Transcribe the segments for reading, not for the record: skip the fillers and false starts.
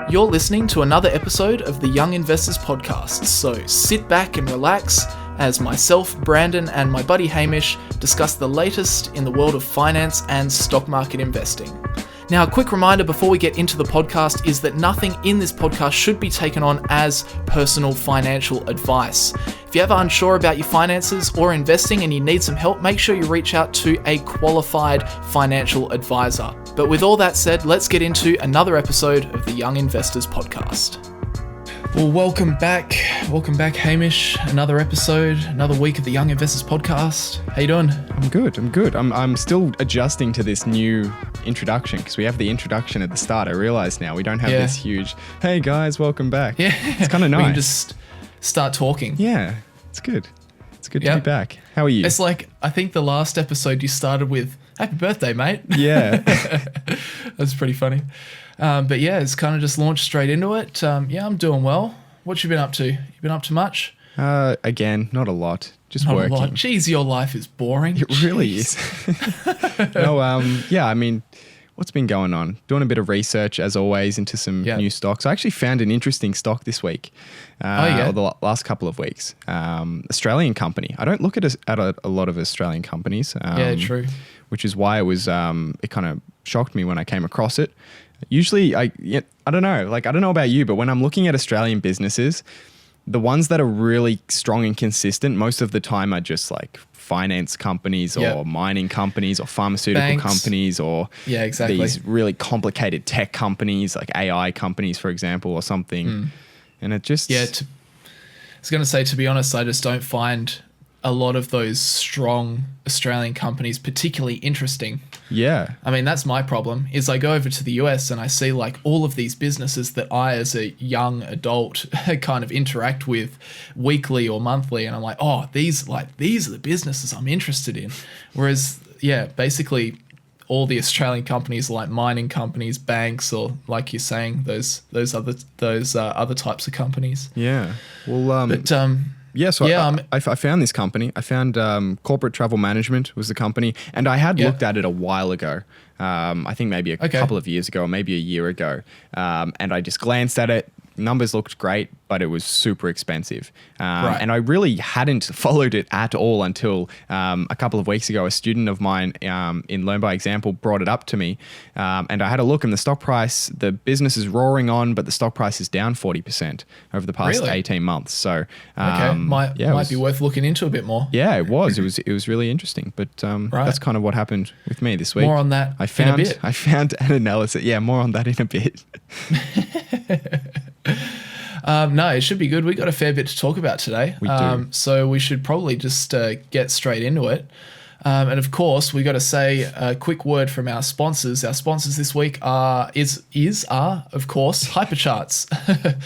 You're listening to another episode of the Young Investors Podcast, so sit back and relax as myself, Brandon, and my buddy Hamish discuss the latest in the world of finance and stock market investing. Now, a quick reminder before we get into the podcast is that nothing in this podcast should be taken on as personal financial advice. If you're ever unsure about your finances or investing and you need some help, make sure you reach out to a qualified financial advisor. But with all that said, let's get into another episode of the Young Investors Podcast. Well, welcome back. Welcome back, Hamish. Another episode, another week of the Young Investors Podcast. How you doing? I'm good. I'm still adjusting to this new introduction because we have the introduction at the start. I realize now we don't have this huge, hey guys, welcome back. Yeah. It's kind of nice. We can just start talking. Yeah, it's good. It's good to be back. How are you? It's like, I think the last episode you started with, happy birthday, mate. Yeah. That's pretty funny. But yeah, it's kind of just launched straight into it. I'm doing well. What you been up to? You been up to much? Again, not a lot. Just not working. A lot. Jeez, your life is boring. It really is. No, I mean, what's been going on? Doing a bit of research, as always, into some new stocks. I actually found an interesting stock this week, or the last couple of weeks. Australian company. I don't look at a lot of Australian companies. True. Which is why it kind of shocked me when I came across it. Usually, I don't know. Like, I don't know about you, but when I'm looking at Australian businesses, the ones that are really strong and consistent, most of the time are just like finance companies or mining companies or pharmaceutical companies or these really complicated tech companies like AI companies, for example, or something. And it just... I was going to say, to be honest, I just don't find a lot of those strong Australian companies particularly interesting. Yeah. I mean, that's my problem, is I go over to the US and I see like all of these businesses that I, as a young adult, kind of interact with weekly or monthly. And I'm like, oh, these are the businesses I'm interested in. Whereas, basically all the Australian companies are like mining companies, banks, or like you're saying, those other types of companies. Yeah. Well, I found this company. I found Corporate Travel Management was the company, and I had looked at it a while ago. I think maybe a couple of years ago or maybe a year ago. And I just glanced at it. Numbers looked great, but it was super expensive. And I really hadn't followed it at all until a couple of weeks ago. A student of mine in Learn by Example brought it up to me. And I had a look, and the stock price, the business is roaring on, but the stock price is down 40% over the past 18 months. So might be worth looking into a bit more. Yeah, it was. It was really interesting. But that's kind of what happened with me this week. More on that in a bit. I found an analysis. Yeah, more on that in a bit. No, it should be good. We got a fair bit to talk about today. We do. So we should probably just get straight into it. And of course, we got to say a quick word from our sponsors. Our sponsors this week are of course, HyperCharts.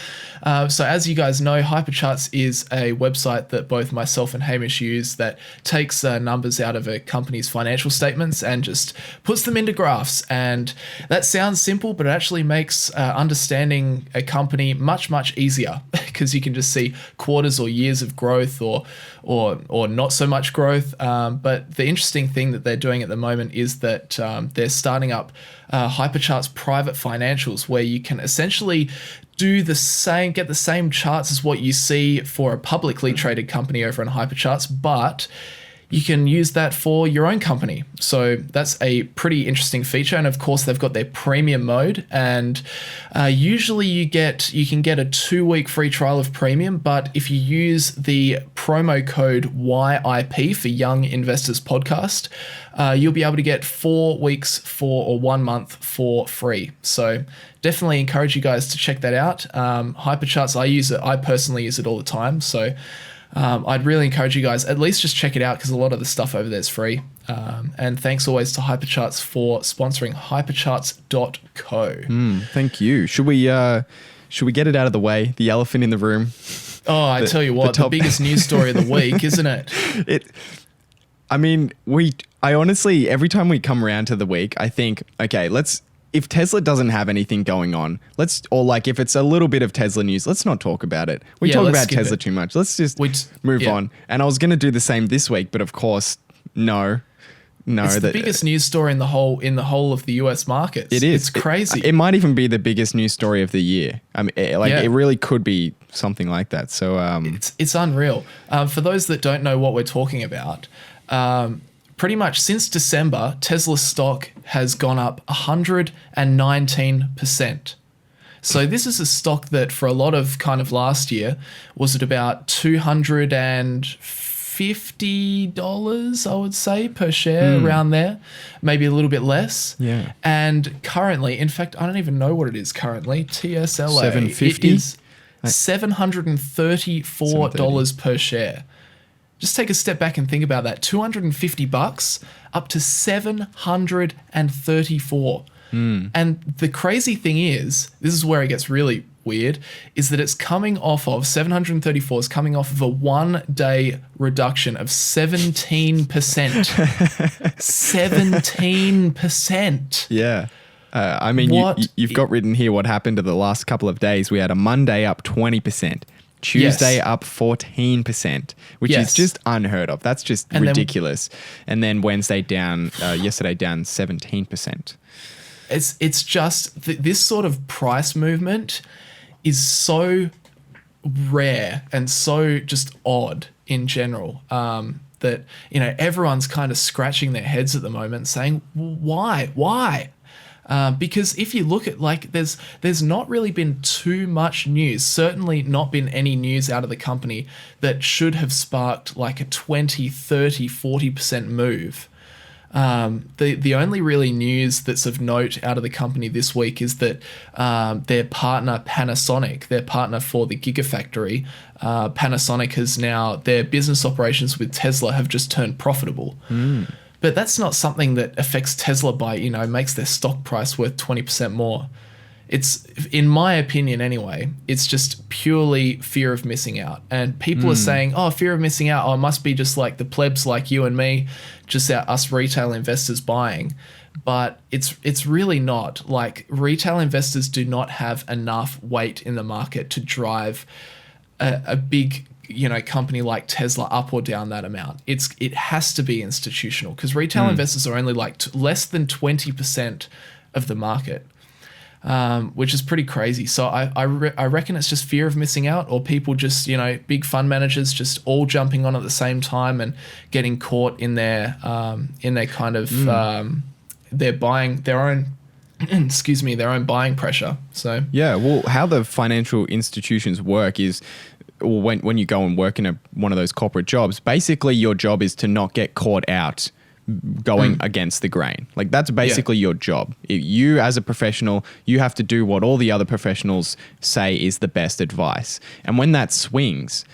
So as you guys know, HyperCharts is a website that both myself and Hamish use that takes numbers out of a company's financial statements and just puts them into graphs. And that sounds simple, but it actually makes understanding a company much, much easier because you can just see quarters or years of growth or not so much growth. But the interesting thing that they're doing at the moment is that they're starting up HyperCharts private financials, where you can essentially get the same charts as what you see for a publicly traded company over on HyperCharts, but you can use that for your own company. So that's a pretty interesting feature. And of course, they've got their premium mode. And usually you can get a 2-week free trial of premium. But if you use the promo code YIP for Young Investors Podcast, you'll be able to get 4 weeks or 1 month for free. So definitely encourage you guys to check that out. HyperCharts, I use it. I personally use it all the time. So I'd really encourage you guys at least just check it out because a lot of the stuff over there is free. And thanks always to HyperCharts for sponsoring hypercharts.co. Thank you. Should we get it out of the way? The elephant in the room. Oh, I tell you what, the biggest news story of the week, isn't it? I honestly, every time we come around to the week, I think, okay, if Tesla doesn't have anything going on, if it's a little bit of Tesla news, let's not talk about it. We talk about Tesla too much. Let's just move on. And I was going to do the same this week, but of course, no. know it's that the biggest news story in the whole of the US markets. it is. It's crazy. It might even be the biggest news story of the year. I mean, it really could be something like that. So it's unreal. For those that don't know what we're talking about, pretty much since December, Tesla stock has gone up 119%. So this is a stock that for a lot of kind of last year was at about $250, I would say, per share, around there, maybe a little bit less. Yeah. And currently, in fact, I don't even know what it is currently. TSLA. 750? It is $734 per share. Just take a step back and think about that. $250 up to $734. And the crazy thing is, this is where it gets really weird, is that it's coming off of 734 is coming off of a 1 day reduction of 17%. 17%. yeah. I mean, you've got written here what happened to the last couple of days. We had a Monday up 20%. Tuesday up 14%, which is just unheard of. That's just ridiculous. And then Wednesday down, yesterday down 17%. It's just this sort of price movement is so rare and so just odd in general, that, you know, everyone's kind of scratching their heads at the moment saying, why? Because if you look at, like, there's not really been too much news, certainly not been any news out of the company that should have sparked like a 20, 30, 40% move. The only really news that's of note out of the company this week is that their partner Panasonic, their partner for the Gigafactory, Panasonic has now, their business operations with Tesla have just turned profitable. But that's not something that affects Tesla by, you know, makes their stock price worth 20% more. It's, in my opinion anyway, it's just purely fear of missing out. And people are saying, oh, fear of missing out, oh, it must be just like the plebs like you and me, just us retail investors buying. But it's really not. Like, retail investors do not have enough weight in the market to drive a big, you know, company like Tesla up or down that amount. It has to be institutional, because retail investors are only like less than 20% of the market. Which is pretty crazy. So I reckon it's just fear of missing out, or people just, you know, big fund managers just all jumping on at the same time and getting caught in their kind of they're buying their own their own buying pressure. So yeah, well, how the financial institutions work is, when you go and work in one of those corporate jobs, basically your job is to not get caught out going against the grain. Like, that's basically your job. You, as a professional, you have to do what all the other professionals say is the best advice. And when that swings,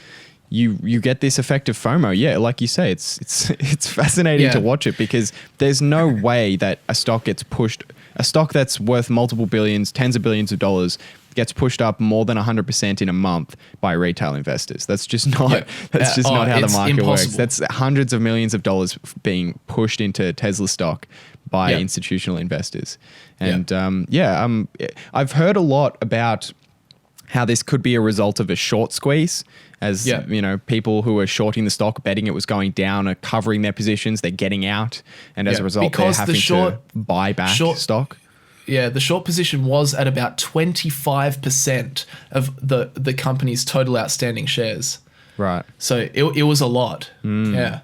you get this effect of FOMO. Yeah, like you say, it's fascinating to watch it, because there's no way that a stock gets pushed, a stock that's worth multiple billions, tens of billions of dollars, gets pushed up more than 100% in a month by retail investors. That's just not not how the market works. That's hundreds of millions of dollars being pushed into Tesla stock by institutional investors. And I've heard a lot about how this could be a result of a short squeeze, as you know, people who are shorting the stock, betting it was going down, are covering their positions, they're getting out, and as a result, they're having to buy back stock. Yeah, the short position was at about 25% of the company's total outstanding shares. Right. So it was a lot. Yeah.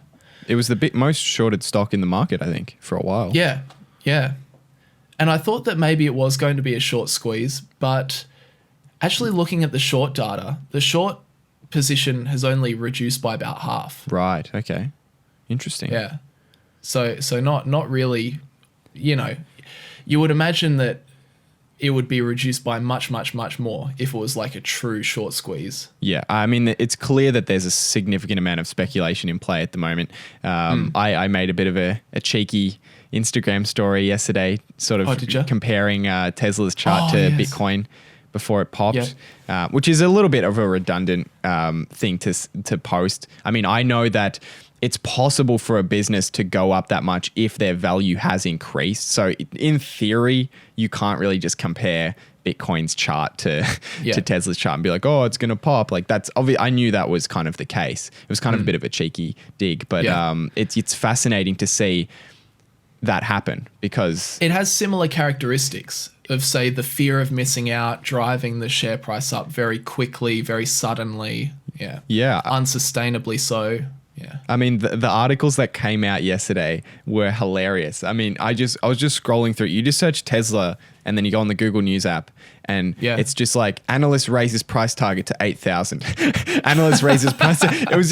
It was the most shorted stock in the market, I think, for a while. Yeah, yeah. And I thought that maybe it was going to be a short squeeze, but actually looking at the short data, the short position has only reduced by about half. Right, okay. Interesting. Yeah. So not really, you know, you would imagine that it would be reduced by much, much, much more if it was like a true short squeeze. Yeah, I mean, it's clear that there's a significant amount of speculation in play at the moment. I made a bit of a cheeky Instagram story yesterday, sort of comparing Tesla's chart to Bitcoin before it popped, which is a little bit of a redundant thing to post. I mean, I know that it's possible for a business to go up that much if their value has increased. So in theory, you can't really just compare Bitcoin's chart to Tesla's chart and be like, oh, it's going to pop. Like, that's obvious. I knew that was kind of the case. It was kind of a bit of a cheeky dig, but it's fascinating to see that happen because it has similar characteristics of, say, the fear of missing out, driving the share price up very quickly, very suddenly. Yeah. Unsustainably so. Yeah. I mean, the articles that came out yesterday were hilarious. I mean, I was just scrolling through. You just search Tesla and then you go on the Google News app and it's just like analyst raises price target to 8,000. Analyst raises price. It was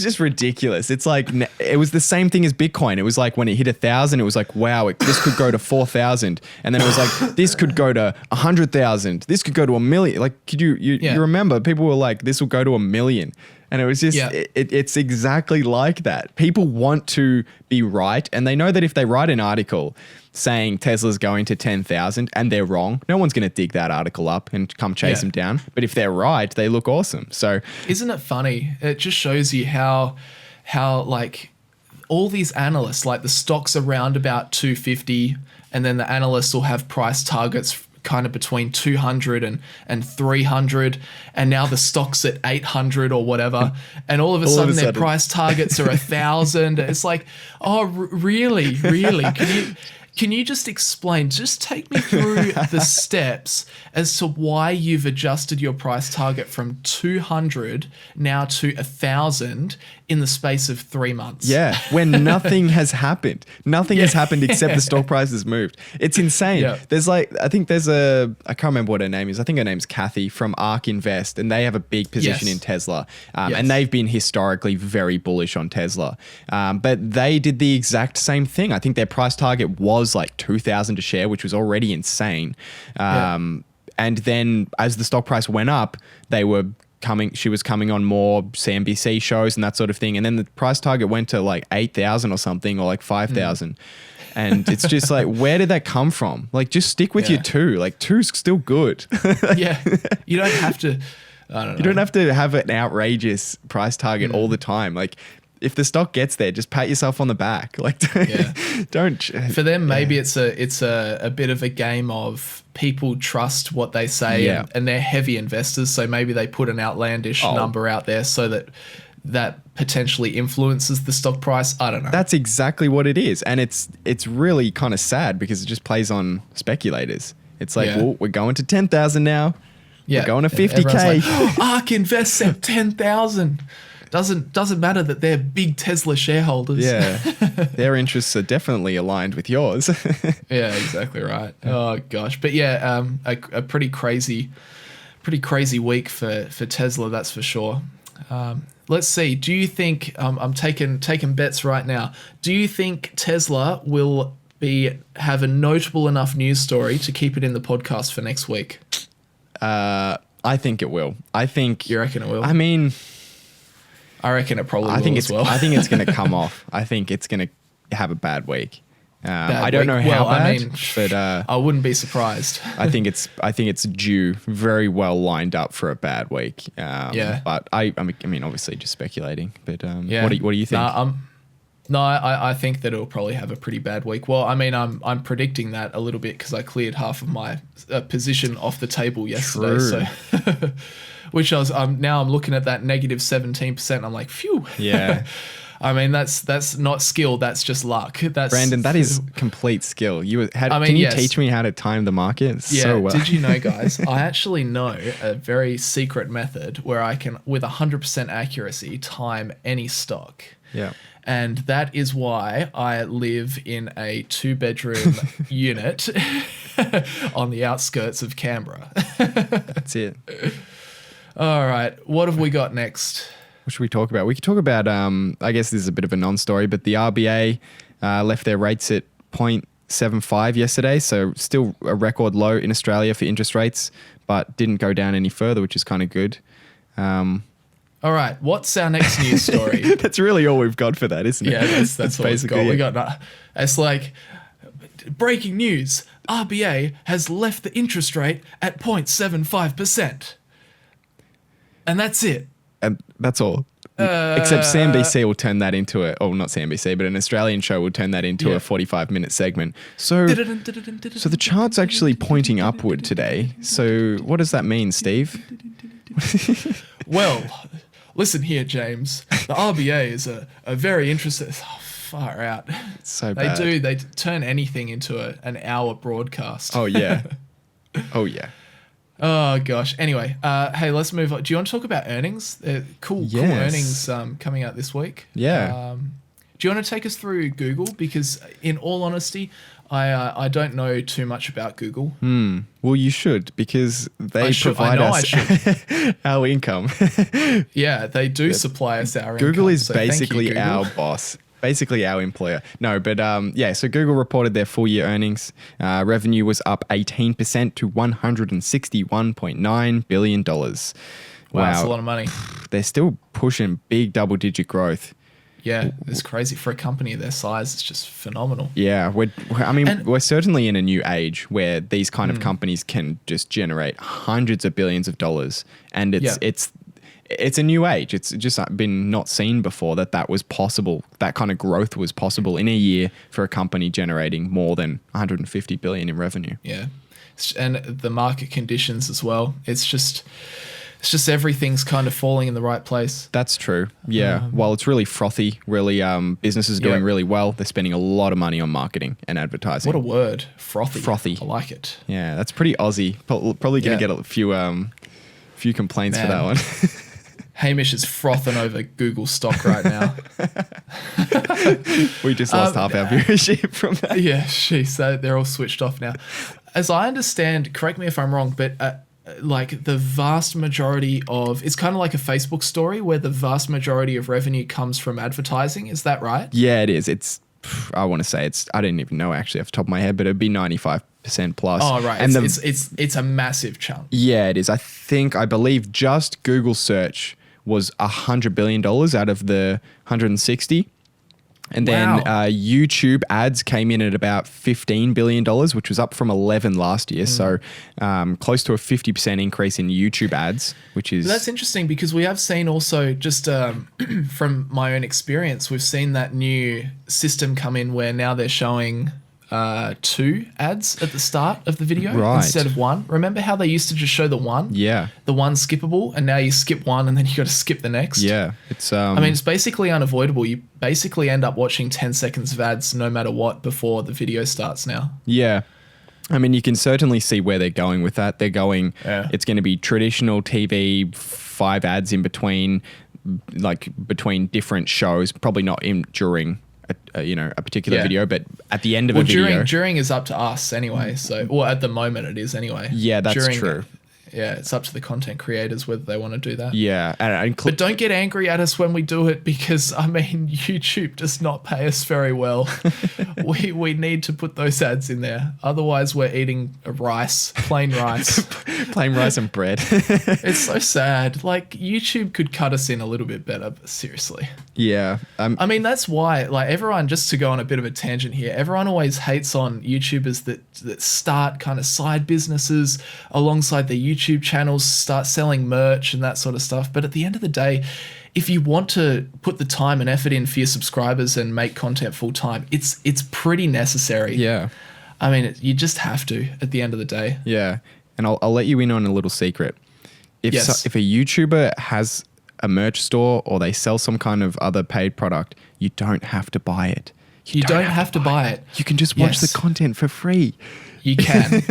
just ridiculous. It's like, it was the same thing as Bitcoin. It was like when it hit 1,000, it was like, wow, this could go to 4,000. And then it was like, this could go to 100,000. This could go to 1 million. Like, could you remember people were like, this will go to 1 million. And it was just, it's exactly like that. People want to be right. And they know that if they write an article saying Tesla's going to 10,000 and they're wrong, no one's going to dig that article up and come chase them down. But if they're right, they look awesome. So isn't it funny? It just shows you how like all these analysts, like the stock's around about 250 and then the analysts will have price targets kind of between 200 and 300, and now the stock's at 800 or whatever, and all of a sudden their price targets are 1,000. It's like, oh, really? Can you just explain, just take me through the steps as to why you've adjusted your price target from 200 now to 1,000 in the space of 3 months? Yeah, when nothing has happened. Nothing has happened except the stock price has moved. It's insane. Yeah. There's I can't remember what her name is. I think her name's Kathy from ARK Invest, and they have a big position in Tesla. And they've been historically very bullish on Tesla. But they did the exact same thing. I think their price target was like 2,000 a share, which was already insane. And then as the stock price went up, she was coming on more CNBC shows and that sort of thing. And then the price target went to like 8,000 or something, or like 5,000. And it's just like, where did that come from? Like, just stick with your 2. Like, 2's still good. Yeah. You don't have to, I don't know. You don't have to have an outrageous price target all the time. Like, if the stock gets there, just pat yourself on the back. Like, don't. For them, maybe it's a bit of a game of people trust what they say, and they're heavy investors. So maybe they put an outlandish number out there so that potentially influences the stock price. I don't know. That's exactly what it is, and it's really kind of sad because it just plays on speculators. It's like, well, we're going to 10,000 now. Yeah, we're going to 50K. Like, ARK invests at 10,000. Doesn't matter that they're big Tesla shareholders. Yeah, their interests are definitely aligned with yours. Yeah, exactly right. Oh gosh, but yeah, a pretty crazy week for Tesla, that's for sure. Let's see. Do you think I'm taking bets right now? Do you think Tesla will have a notable enough news story to keep it in the podcast for next week? I think it will. You reckon it will? I mean, I reckon it probably will as well. I think it's going to come off. I think it's going to have a bad week. I don't know how bad, but I wouldn't be surprised. I think it's due very well lined up for a bad week. But I mean, obviously just speculating. But what do you think? I think that it'll probably have a pretty bad week. Well, I mean, I'm predicting that a little bit because I cleared half of my position off the table yesterday. True. So. Which now I'm looking at that negative 17%. I'm like, phew. Yeah. I mean, that's not skill. That's just luck. Brandon, that is complete skill. Can you teach me how to time the market so well? Did you know, guys? I actually know a very secret method where I can, with 100% accuracy, time any stock. Yeah. And that is why I live in a 2-bedroom unit on the outskirts of Canberra. That's it. All right. What have we got next? What should we talk about? We could talk about, I guess this is a bit of a non-story, but the RBA left their rates at 0.75 yesterday. So still a record low in Australia for interest rates, but didn't go down any further, which is kind of good. All right. What's our next news story? That's really all we've got for that, isn't it? Yeah, that's what basically we've got. It's like breaking news. RBA has left the interest rate at 0.75%. And that's it. And that's all. Except CNBC will turn that into not CNBC, but an Australian show will turn that into a 45-minute segment. So the chart's actually pointing upward today. So what does that mean, Steve? Well, listen here, James. The RBA is a very interesting... far out. It's so bad. They turn anything into an hour broadcast. Oh yeah. Oh yeah. Oh gosh. Anyway, hey, let's move on. Do you want to talk about earnings? Cool earnings coming out this week. Yeah. Do you want to take us through Google? Because in all honesty, I don't know too much about Google. Well, you should, because they provide us our income. Yeah, they do supply us our income. Google is basically our boss. Basically our employer. No, but so Google reported their full year earnings. Revenue was up 18% to $161.9 billion. Wow, that's a lot of money. They're still pushing big double-digit growth. Yeah, it's crazy. For a company their size, it's just phenomenal. Yeah, we're certainly in a new age where these kind of companies can just generate hundreds of billions of dollars. And it's a new age. It's just been not seen before that was possible. That kind of growth was possible in a year for a company generating more than 150 billion in revenue. Yeah. And the market conditions as well. It's just everything's kind of falling in the right place. That's true. Yeah. While it's really frothy, really businesses are doing really well. They're spending a lot of money on marketing and advertising. What a word. Frothy. Frothy. I like it. Yeah, that's pretty Aussie. Probably going to get a few complaints for that one. Hamish is frothing over Google stock right now. We just lost half our viewership from that. Yeah, they're all switched off now. As I understand, correct me if I'm wrong, but like the vast majority of, it's kind of like a Facebook story where the vast majority of revenue comes from advertising. Is that right? Yeah, it is. I want to say I didn't even know actually off the top of my head, but it'd be 95% plus. Oh, right. And it's a massive chunk. Yeah, it is. I believe just Google search was $100 billion out of the 160. And then YouTube ads came in at about $15 billion, which was up from 11 last year. So close to a 50% increase in YouTube ads, which is... That's interesting because we have seen also just from my own experience, we've seen that new system come in where now they're showing 2 ads at the start of the video instead of 1. Remember how they used to just show the 1? Yeah. The 1 skippable, and now you skip 1 and then you got to skip the next. Yeah. It's I mean, it's basically unavoidable. You basically end up watching 10 seconds of ads no matter what before the video starts now. Yeah. I mean, you can certainly see where they're going with that. They're going, it's going to be traditional TV, 5 ads in between, like between different shows, probably not during a particular video, but at the end of a video. During is up to us anyway. So, well, at the moment it is anyway. Yeah, that's true. Yeah, it's up to the content creators whether they want to do that. Yeah. But don't get angry at us when we do it because, I mean, YouTube does not pay us very well. we need to put those ads in there. Otherwise, we're eating plain rice. Plain rice and bread. It's so sad. Like, YouTube could cut us in a little bit better, but seriously. Yeah. I mean, that's why, like, everyone, just to go on a bit of a tangent here, everyone always hates on YouTubers that start kind of side businesses alongside their YouTube channels, start selling merch and that sort of stuff. But at the end of the day, if you want to put the time and effort in for your subscribers and make content full time, it's pretty necessary. Yeah. I mean, you just have to at the end of the day. Yeah. And I'll let you in on a little secret. If a YouTuber has a merch store or they sell some kind of other paid product, you don't have to buy it. You don't have to buy it. You can just watch the content for free. You can.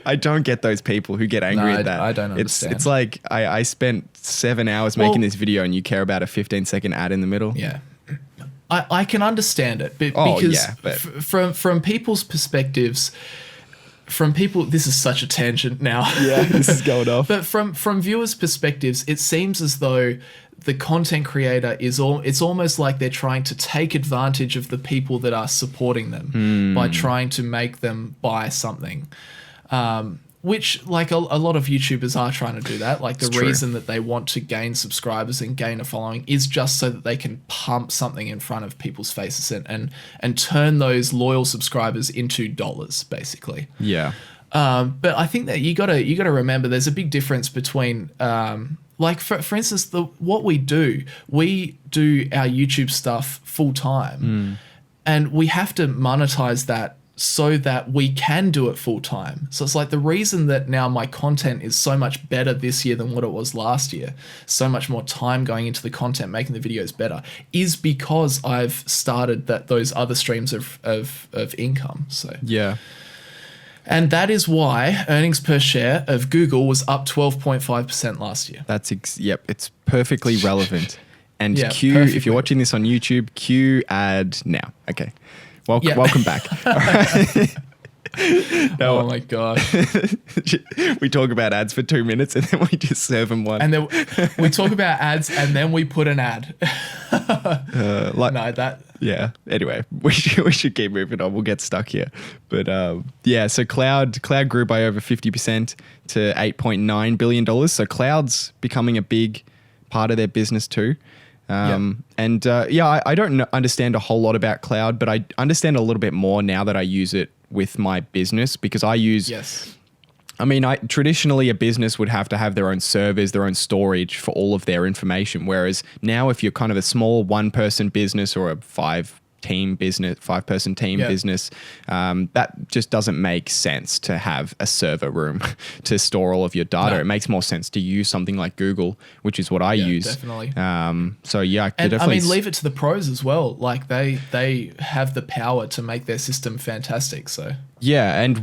I don't get those people who get angry at that. I don't understand. It's like I spent 7 hours making this video and you care about a 15-second ad in the middle. Yeah. I can understand it because from people's perspectives, this is such a tangent now. Yeah, this is going off. But from viewers' perspectives, it seems as though the content creator it's almost like they're trying to take advantage of the people that are supporting them by trying to make them buy something. Which, like, a lot of YouTubers are trying to do that. Like, the reason that they want to gain subscribers and gain a following is just so that they can pump something in front of people's faces and turn those loyal subscribers into dollars, basically. Yeah. But I think that you gotta remember there's a big difference between like for instance what we do our YouTube stuff full time, and we have to monetize that so that we can do it full time. So it's like the reason that now my content is so much better this year than what it was last year, so much more time going into the content, making the videos better, is because I've started those other streams of income. So yeah. And that is why earnings per share of Google was up 12.5% last year. Yep, it's perfectly relevant. And yeah, cue, if you're watching this on YouTube, cue ad now. Okay. Welcome back. All right. No, oh my god. We talk about ads for 2 minutes and then we just serve them one. And then we talk about ads and then we put an ad. Yeah. Anyway, we should keep moving on. We'll get stuck here. But so cloud grew by over 50% to $8.9 billion. So cloud's becoming a big part of their business too. I don't understand a whole lot about cloud, but I understand a little bit more now that I use it with my business, because I use... Yes. I mean, traditionally a business would have to have their own servers, their own storage for all of their information. Whereas now if you're kind of a small one-person business or a five-person team business, that just doesn't make sense to have a server room to store all of your data. No. It makes more sense to use something like Google, which is what I use. Definitely. Leave it to the pros as well. Like they have the power to make their system fantastic. So. Yeah, and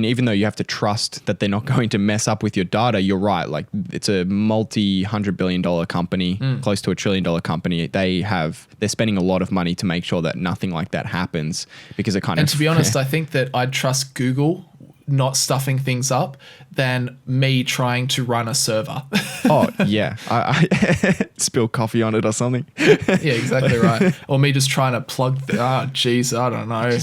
even though you have to trust that they're not going to mess up with your data, you're right. Like it's a multi-$100 billion company, close to $1 trillion company. They're spending a lot of money to make sure that nothing like that happens, because it kind of. And to be honest, I think that I'd trust Google not stuffing things up than me trying to run a server. Oh yeah, I spill coffee on it or something. Yeah, exactly right. Or me just trying to plug. I don't know.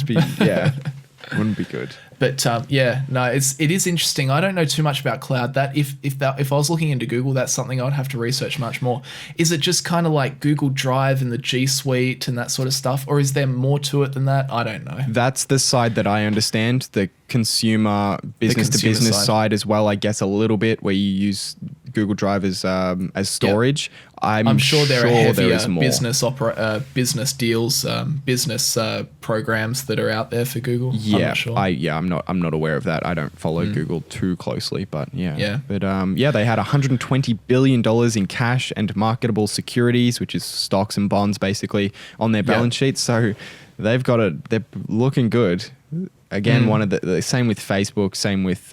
Wouldn't be good. But it is interesting. I don't know too much about cloud. That if I was looking into Google, that's something I would have to research much more. Is it just kind of like Google Drive and the G Suite and that sort of stuff, or is there more to it than that? I don't know. That's the side that I understand. The consumer business to business side as well, I guess, a little bit, where you use Google Drive as storage. Yep. I'm sure there are heavier business deals, business programs that are out there for Google. Yeah, I'm not aware of that. I don't follow Google too closely, but yeah. But they had $120 billion in cash and marketable securities, which is stocks and bonds basically, on their balance sheet. So they've got they're looking good. Again, one of the same with Facebook, same with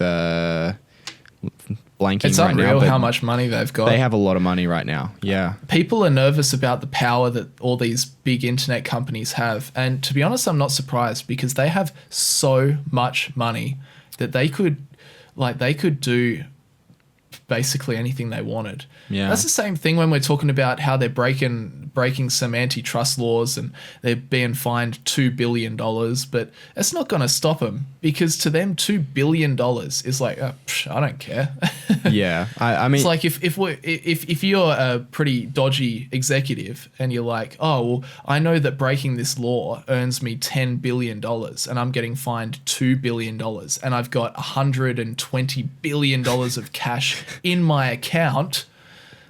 blanking. It's right unreal now, how much money they've got. They have a lot of money right now. Yeah. People are nervous about the power that all these big internet companies have. And to be honest, I'm not surprised, because they have so much money that they could do basically anything they wanted. Yeah. That's the same thing when we're talking about how they're breaking some antitrust laws and they're being fined $2 billion, but it's not going to stop them, because to them $2 billion is like, I don't care. Yeah. I mean, it's like if you're a pretty dodgy executive and you're like, oh, well, I know that breaking this law earns me $10 billion and I'm getting fined $2 billion and I've got $120 billion of cash in my account.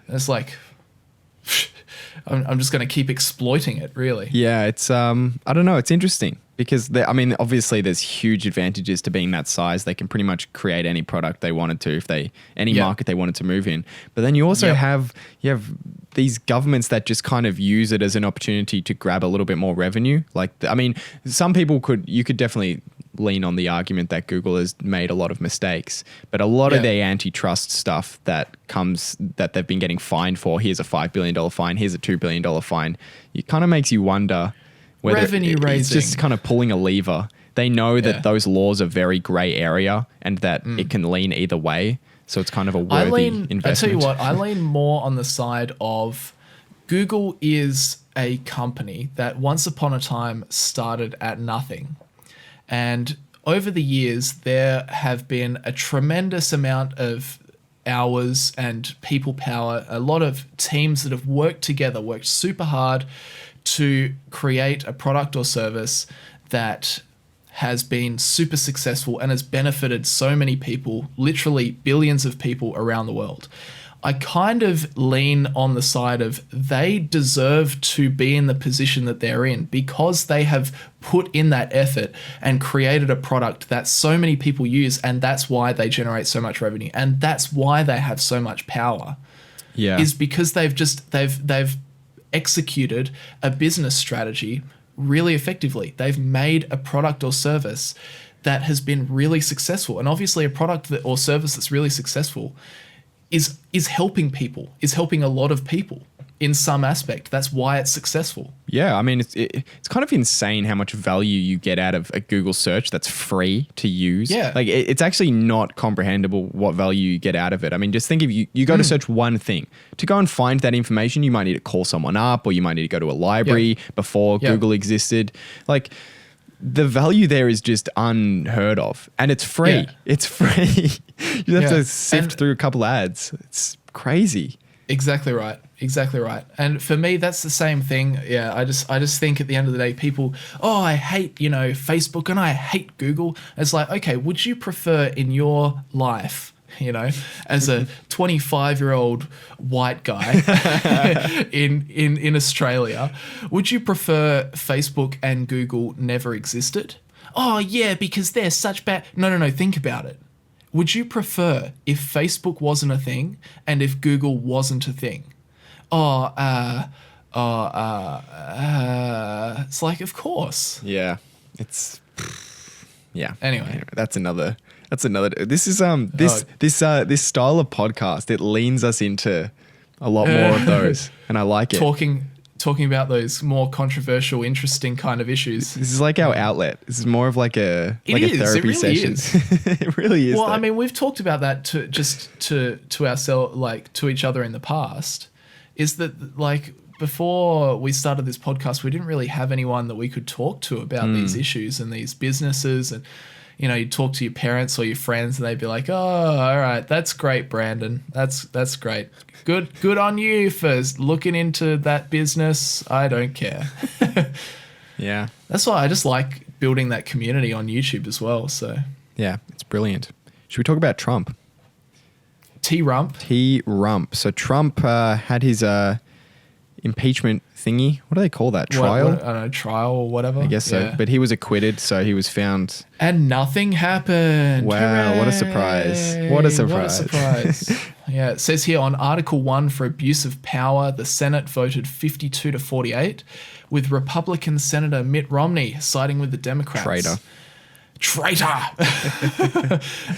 And it's like, I'm just going to keep exploiting it, really. Yeah, it's I don't know. It's interesting because obviously there's huge advantages to being that size. They can pretty much create any product they wanted to, if any market they wanted to move in. But then you also have these governments that just kind of use it as an opportunity to grab a little bit more revenue. Some people you could definitely lean on the argument that Google has made a lot of mistakes, but a lot of their antitrust stuff that they've been getting fined for, here's a $5 billion fine, here's a $2 billion fine, it kind of makes you wonder whether it's just kind of pulling a lever. They know that those laws are very gray area and that it can lean either way. So it's kind of a worthy investment. I tell you what, I lean more on the side of Google is a company that once upon a time started at nothing. And over the years, there have been a tremendous amount of hours and people power, a lot of teams that have worked super hard to create a product or service that has been super successful and has benefited so many people, literally billions of people around the world. I kind of lean on the side of they deserve to be in the position that they're in because they have put in that effort and created a product that so many people use, and that's why they generate so much revenue, and that's why they have so much power. Yeah. Is because they've executed a business strategy really effectively. They've made a product or service that has been really successful, and obviously a product or service that's really successful is helping people, is helping a lot of people in some aspect. That's why it's successful. Yeah, I mean, it's kind of insane how much value you get out of a Google search that's free to use. Yeah. Like, it's actually not comprehensible what value you get out of it. I mean, just think if you go to search one thing. To go and find that information, you might need to call someone up, or you might need to go to a library before Google existed. Like, the value there is just unheard of, and it's free. Yeah. It's free. You have to sift through a couple ads. It's crazy. Exactly right. Exactly right. And for me, that's the same thing. Yeah, I just think at the end of the day, people, I hate, Facebook and I hate Google. It's like, okay, would you prefer in your life, as a 25-year-old white guy in Australia, would you prefer Facebook and Google never existed? Oh, yeah, because they're such bad. No, think about it. Would you prefer if Facebook wasn't a thing and if Google wasn't a thing? It's like, of course. Yeah, Anyway, that's another. This is this style of podcast. It leans us into a lot more of those, and I like it. Talking about those more controversial, interesting kind of issues. This is like our outlet. This is more of like a therapy session. It really is. Well, though. I mean, we've talked about that to ourselves, like to each other in the past. Is that like before we started this podcast, we didn't really have anyone that we could talk to about these issues and these businesses, and you talk to your parents or your friends, and they'd be like, "Oh, all right, that's great, Brandon. That's great. Good on you for looking into that business. I don't care." Yeah. That's why I just like building that community on YouTube as well. So yeah, it's brilliant. Should we talk about Trump? T-Rump. So Trump had his impeachment thingy. What do they call that? Trial? I don't know, trial or whatever. I guess so. Yeah. But he was acquitted, so he was found. And nothing happened. Wow, Hooray. what a surprise. What a surprise. Yeah, it says here on Article 1 for abuse of power, the Senate voted 52 to 48, with Republican Senator Mitt Romney siding with the Democrats. Traitor.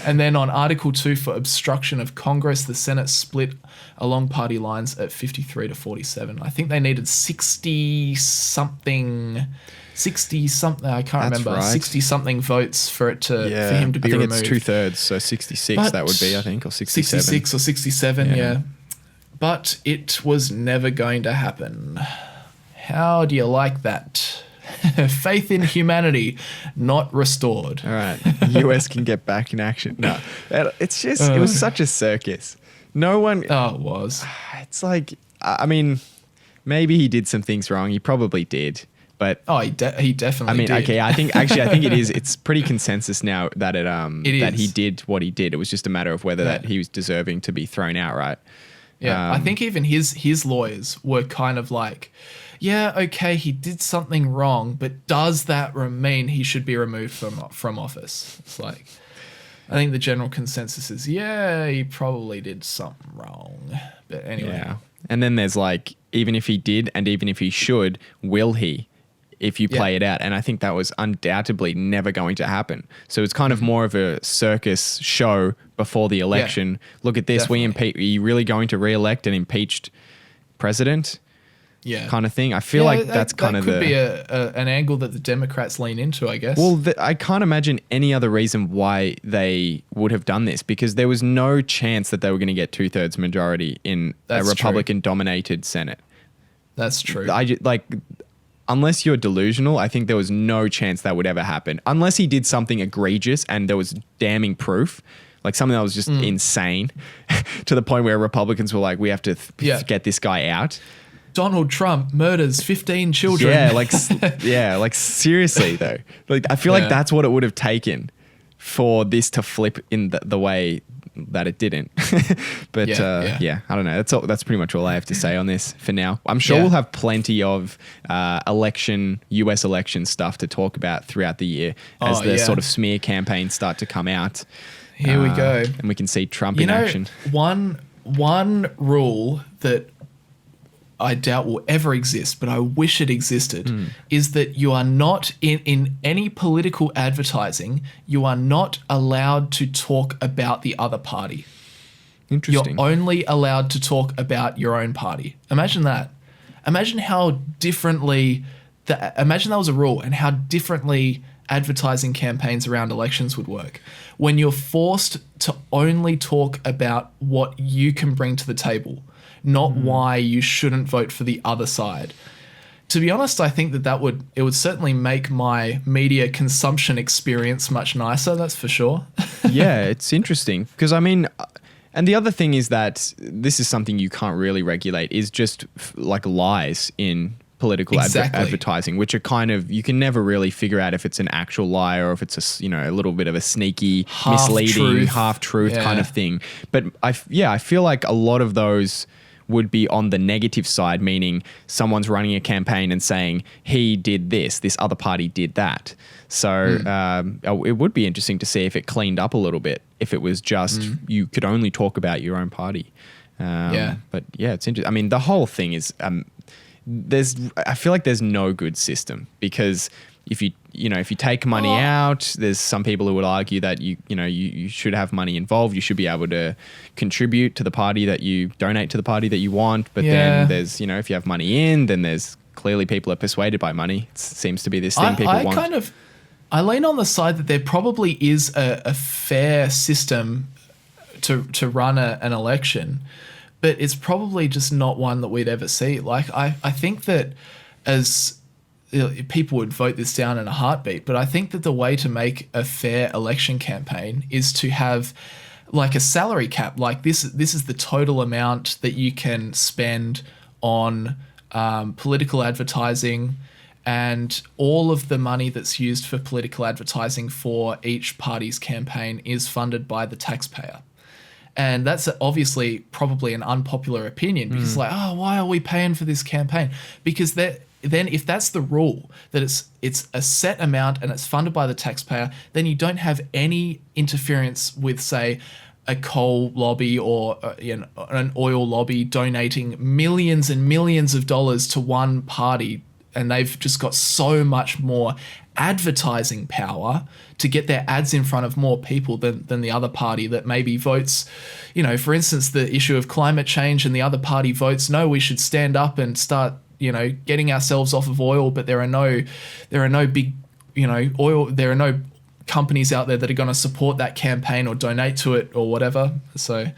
And then on Article 2 for obstruction of Congress, the Senate split along party lines at 53 to 47. I think they needed 60 something, I can't remember, right. 60 something votes for it for him to be removed. I think it's 2/3, so 66 that would be, I think, or 67. 66 or 67, yeah. But it was never going to happen. How do you like that? Faith in humanity not restored. All right. US can get back in action. No, it's just, it was such a circus. No one. Oh, it was. It's like, I mean, maybe he did some things wrong. He probably did. But he definitely did. Okay, I think it is. It's pretty consensus now that that he did what he did. It was just a matter of whether that he was deserving to be thrown out, right? Yeah, I think even his lawyers were kind of like, yeah, okay, he did something wrong, but does that mean he should be removed from office? It's like, I think the general consensus is, yeah, he probably did something wrong. But anyway. Yeah. And then there's like, even if he did and even if he should, will he? If you play it out. And I think that was undoubtedly never going to happen. So it's kind of more of a circus show before the election. Yeah, look at this. Definitely. Are you really going to re-elect an impeached president? Yeah. Kind of thing. I feel like that could be an angle that the Democrats lean into, I guess. Well, I can't imagine any other reason why they would have done this, because there was no chance that they were going to get 2/3 majority in a Republican-dominated Senate. That's true. Unless you're delusional, I think there was no chance that would ever happen. Unless he did something egregious and there was damning proof, like something that was just insane to the point where Republicans were like, we have to get this guy out. Donald Trump murders 15 children. Like seriously though. Like I feel like that's what it would have taken for this to flip in the way that it didn't. But I don't know. That's pretty much all I have to say on this for now. I'm sure we'll have plenty of US election stuff to talk about throughout the year as the sort of smear campaigns start to come out. Here we go. And we can see Trump in action. One rule that I doubt will ever exist, but I wish it existed, is that you are not, in any political advertising, you are not allowed to talk about the other party. Interesting. You're only allowed to talk about your own party. Imagine that. Imagine how differently, imagine that was a rule and how differently advertising campaigns around elections would work. When you're forced to only talk about what you can bring to the table, not why you shouldn't vote for the other side. To be honest, I think that it would certainly make my media consumption experience much nicer, that's for sure. Yeah, it's interesting because I mean, and the other thing is that this is something you can't really regulate is just like lies in political advertising, which are kind of, you can never really figure out if it's an actual lie or if it's a little bit of a sneaky, misleading, half-truth kind of thing. But I feel like a lot of those would be on the negative side, meaning someone's running a campaign and saying he did this other party did that. So it would be interesting to see if it cleaned up a little bit, if it was just you could only talk about your own party. But yeah, it's interesting. I mean, the whole thing is I feel like there's no good system because if you take money out, there's some people who would argue that you should have money involved. You should be able to contribute to the party that you donate to the party that you want. But then there's, if you have money in, then there's clearly people are persuaded by money. It seems to be this thing people want. I lean on the side that there probably is a fair system to run an election, but it's probably just not one that we'd ever see. Like I think that as people would vote this down in a heartbeat, but I think that the way to make a fair election campaign is to have like a salary cap. Like this is the total amount that you can spend on political advertising, and all of the money that's used for political advertising for each party's campaign is funded by the taxpayer. And that's obviously probably an unpopular opinion because why are we paying for this campaign? Because then if that's the rule, that it's a set amount and it's funded by the taxpayer, then you don't have any interference with, say, a coal lobby or an oil lobby donating millions and millions of dollars to one party, and they've just got so much more advertising power to get their ads in front of more people than the other party that maybe votes, for instance, the issue of climate change, and the other party votes, no, we should stand up and start getting ourselves off of oil, but there are no big, oil, there are no companies out there that are going to support that campaign or donate to it or whatever. So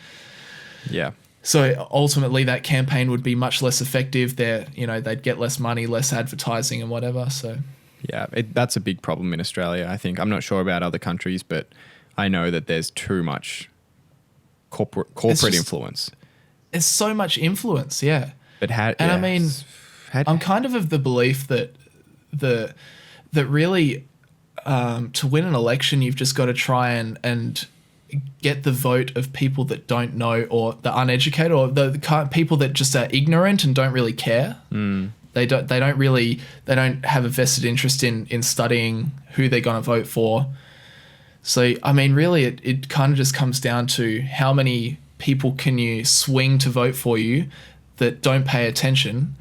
ultimately that campaign would be much less effective. They'd get less money, less advertising and whatever. So yeah, that's a big problem in Australia, I think. I'm not sure about other countries, but I know that there's too much corporate influence. There's so much influence, yeah. But I'm kind of the belief that really to win an election, you've just got to try and get the vote of people that don't know, or the uneducated, or the people that just are ignorant and don't really care. They don't have a vested interest in studying who they're going to vote for. So I mean, really, it kind of just comes down to how many people can you swing to vote for you that don't pay attention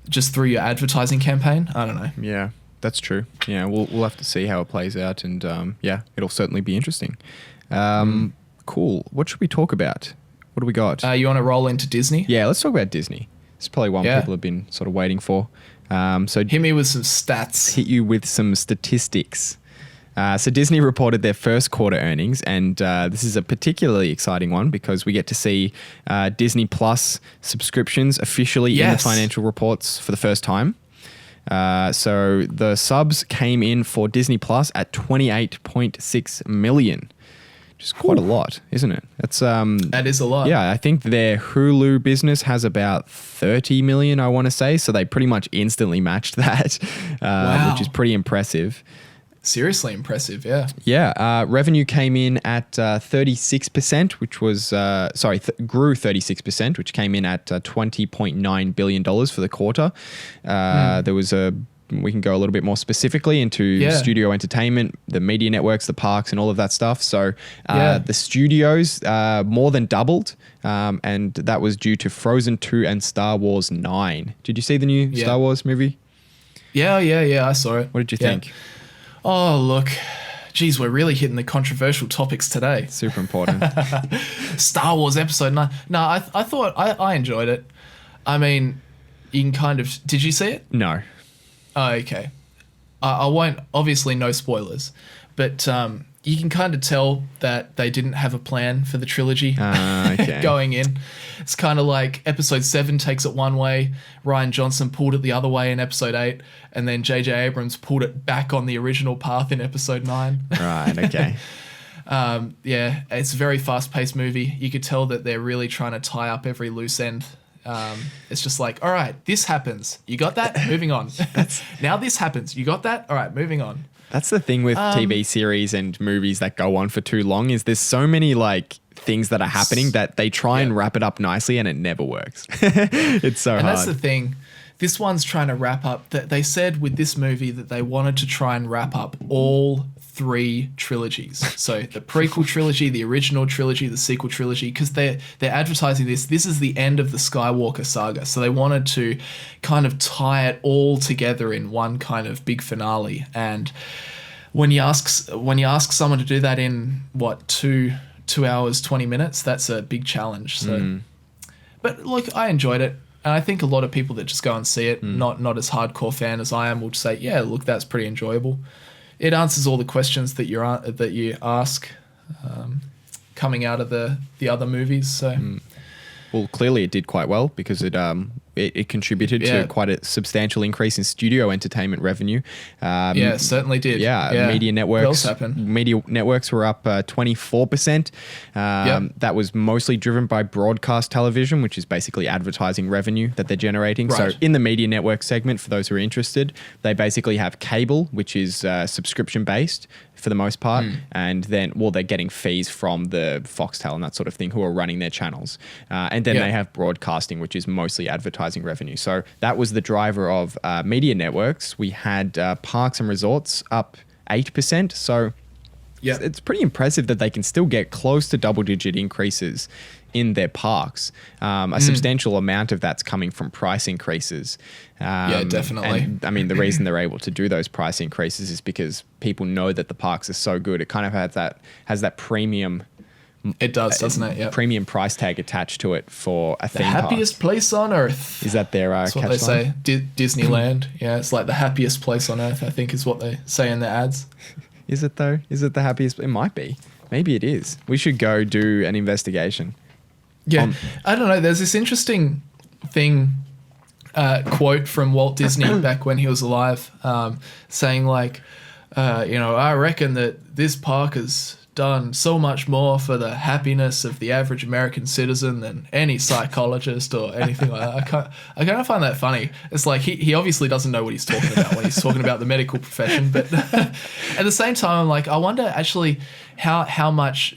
just through your advertising campaign. I don't know. Yeah, that's true. Yeah, we'll have to see how it plays out, and it'll certainly be interesting. Cool. What should we talk about? What do we got? You want to roll into Disney? Yeah, let's talk about Disney. It's probably one people have been sort of waiting for. So hit me with some stats. Hit you with some statistics. So Disney reported their first quarter earnings, and this is a particularly exciting one because we get to see Disney Plus subscriptions officially in the financial reports for the first time. So the subs came in for Disney Plus at 28.6 million. which is quite a lot, isn't it? That is a lot. Yeah, I think their Hulu business has about 30 million, I want to say. So they pretty much instantly matched that, Wow. which is pretty impressive. Seriously impressive, yeah. Yeah, revenue came in at 36%, which was, grew 36%, which came in at $20.9 billion for the quarter. There was we can go a little bit more specifically into studio entertainment, the media networks, the parks, and all of that stuff. So the studios more than doubled, and that was due to Frozen 2 and Star Wars 9. Did you see the new Star Wars movie? Yeah, I saw it. What did you think? Oh, look. Geez, we're really hitting the controversial topics today. Super important. Star Wars Episode 9. No, I thought I enjoyed it. I mean, you can kind of... Did you see it? No. Oh, okay. I won't... Obviously, no spoilers. But you can kind of tell that they didn't have a plan for the trilogy going in. It's kind of like Episode 7 takes it one way, Rian Johnson pulled it the other way in Episode 8, and then J.J. Abrams pulled it back on the original path in Episode 9. Right, okay. Yeah, it's a very fast-paced movie. You could tell that they're really trying to tie up every loose end. It's just like, all right, this happens. You got that? Moving on. Now this happens. You got that? All right, moving on. That's the thing with TV series and movies that go on for too long is there's so many like things that are happening that they try and wrap it up nicely and it never works. It's so hard. And that's the thing. This one's trying to wrap up. They said with this movie that they wanted to try and wrap up all 3 trilogies. So the prequel trilogy, the original trilogy, the sequel trilogy, because they're advertising this. This is the end of the Skywalker saga. So they wanted to kind of tie it all together in one kind of big finale. And when you ask someone to do that in what 2 hours 20 minutes, that's a big challenge. So, but look, I enjoyed it. And I think a lot of people that just go and see it, not as hardcore fan as I am, will say, yeah, look, that's pretty enjoyable. It answers all the questions that you ask coming out of the other movies. So, well, clearly it did quite well because it contributed to quite a substantial increase in studio entertainment revenue. It certainly did. Yeah, media networks. Media networks were up 24%. That was mostly driven by broadcast television, which is basically advertising revenue that they're generating. Right. So in the media network segment, for those who are interested, they basically have cable, which is subscription based for the most part, and then they're getting fees from the Foxtel and that sort of thing who are running their channels, and then they have broadcasting, which is mostly advertising revenue. So that was the driver of media networks. We had parks and resorts up 8%. So it's pretty impressive that they can still get close to double-digit increases in their parks. A substantial amount of that's coming from price increases. Definitely. And, I mean, the reason they're able to do those price increases is because people know that the parks are so good. It kind of has that premium. It does, doesn't it? Yeah. Premium price tag attached to it for a theme park. The happiest place on earth. Is that their That's what they say. Disneyland. Yeah, it's like the happiest place on earth, I think is what they say in their ads. Is it though? Is it the happiest? It might be. Maybe it is. We should go do an investigation. Yeah. I don't know. There's this interesting thing, quote from Walt Disney back when he was alive, saying like, I reckon that this park has done so much more for the happiness of the average American citizen than any psychologist or anything like that. I kind of find that funny. It's like he obviously doesn't know what he's talking about when he's talking about the medical profession, but at the same time, I'm like, I wonder actually how much,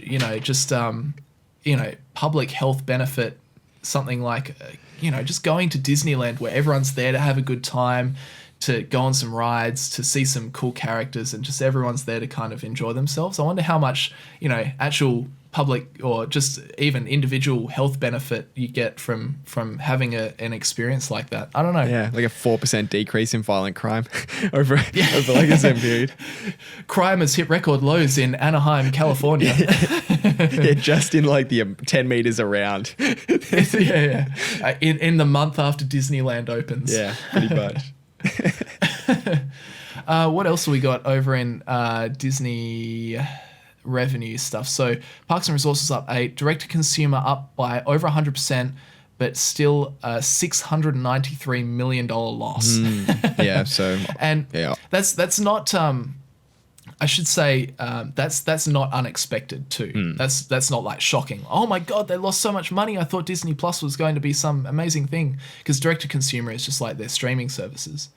public health benefit something like, just going to Disneyland where everyone's there to have a good time, to go on some rides, to see some cool characters, and just everyone's there to kind of enjoy themselves. I wonder how much, actual public or just even individual health benefit you get from having an experience like that. I don't know. Yeah, like a 4% decrease in violent crime over like a same period. Crime has hit record lows in Anaheim, California. Yeah, just in like the 10 meters around. In the month after Disneyland opens. Yeah, pretty much. What else have we got over in Disney revenue stuff? So Parks and Resorts is up 8%, direct to consumer up by over 100%, but still a $693 million loss. Yeah, so and that's not I should say that's not unexpected too. That's not like shocking. Oh my God, they lost so much money. I thought Disney Plus was going to be some amazing thing, because direct to consumer is just like their streaming services.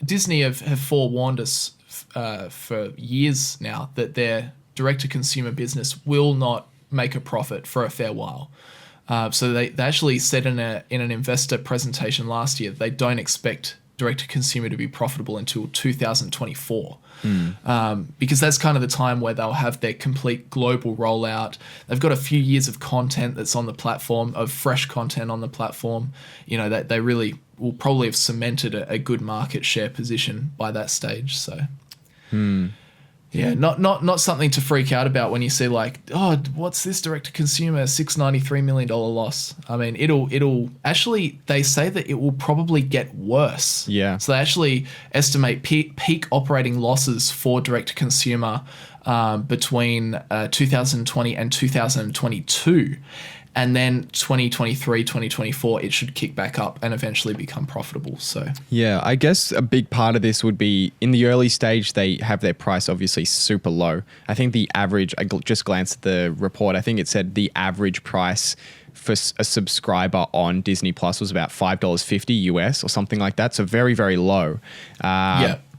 Disney have forewarned us for years now that their direct to consumer business will not make a profit for a fair while. So they actually said in an investor presentation last year they don't expect direct to consumer to be profitable until 2024. Because that's kind of the time where they'll have their complete global rollout. They've got a few years of content that's on the platform, of fresh content on the platform. You know, that they really will probably have cemented a good market share position by that stage. So, yeah, not something to freak out about when you see like, oh, what's this direct to consumer $693 million loss? I mean, it'll actually, they say that it will probably get worse. Yeah. So they actually estimate peak operating losses for direct to consumer between 2020 and 2022. And then 2023, 2024, it should kick back up and eventually become profitable. So yeah, I guess a big part of this would be in the early stage, they have their price obviously super low. I think the average, I just glanced at the report, I think it said the average price for a subscriber on Disney Plus was about $5.50 US or something like that. So very, very low.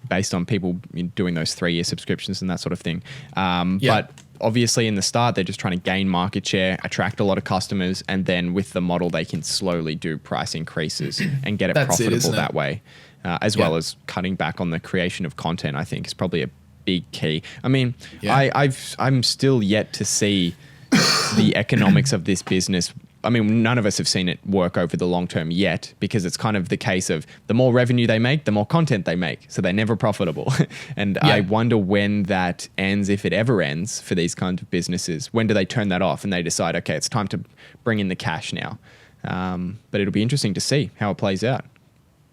Based on people doing those 3-year subscriptions and that sort of thing. But obviously in the start, they're just trying to gain market share, attract a lot of customers, and then with the model, they can slowly do price increases and get it profitable that way, as well as cutting back on the creation of content, I think is probably a big key. I mean, I'm still yet to see the economics of this business. I mean, none of us have seen it work over the long term yet, because it's kind of the case of the more revenue they make, the more content they make. So they're never profitable. And I wonder when that ends, if it ever ends for these kinds of businesses. When do they turn that off and they decide, okay, it's time to bring in the cash now? But it'll be interesting to see how it plays out.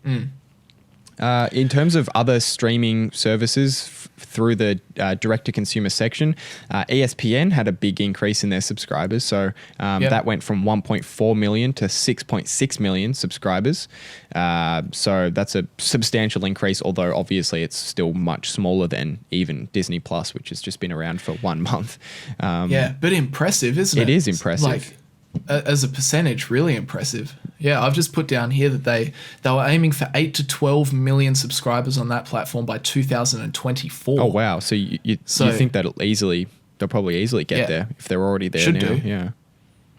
In terms of other streaming services through the direct-to-consumer section, ESPN had a big increase in their subscribers. So that went from 1.4 million to 6.6 million subscribers. So that's a substantial increase, although obviously it's still much smaller than even Disney Plus, which has just been around for 1 month. But impressive, isn't it? It is impressive. Like, as a percentage, really impressive. Yeah, I've just put down here that they were aiming for 8 to 12 million subscribers on that platform by 2024. Oh wow! So you think they'll probably easily get there if they're already there now? Yeah,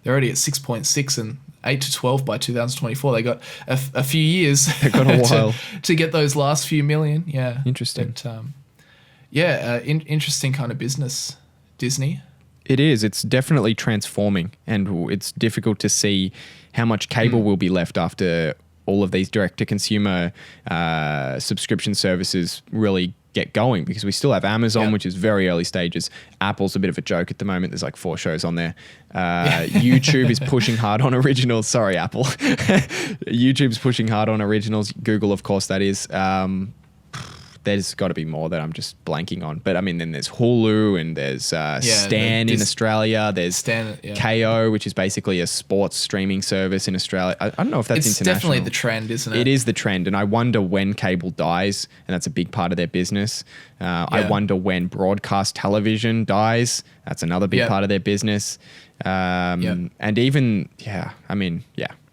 they're already at 6.6 and 8 to 12 by 2024. They got a few years. They've got a while to get those last few million. Yeah, interesting. But, interesting kind of business, Disney. It is. It's definitely transforming, and it's difficult to see how much cable will be left after all of these direct-to-consumer subscription services really get going, because we still have Amazon, which is very early stages. Apple's a bit of a joke at the moment. There's like 4 shows on there. YouTube is pushing hard on originals. Sorry, Apple. YouTube's pushing hard on originals. Google, of course, that is. There's got to be more that I'm just blanking on. But I mean, then there's Hulu, and there's Stan in Australia. There's KO, which is basically a sports streaming service in Australia. I don't know if that's international. It's definitely the trend, isn't it? It is the trend. And I wonder when cable dies, and that's a big part of their business. I wonder when broadcast television dies. That's another big part of their business. And even,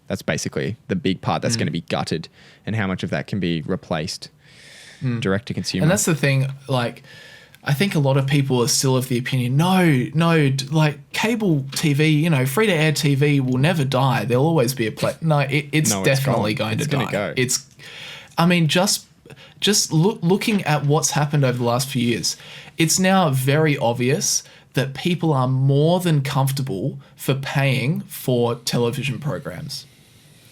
that's basically the big part that's going to be gutted, and how much of that can be replaced. Direct to consumer. And that's the thing, like, I think a lot of people are still of the opinion, no, like cable TV, free to air TV will never die. There'll always be a place. No, it's definitely going to die. Go. Just looking at what's happened over the last few years, it's now very obvious that people are more than comfortable for paying for television programs.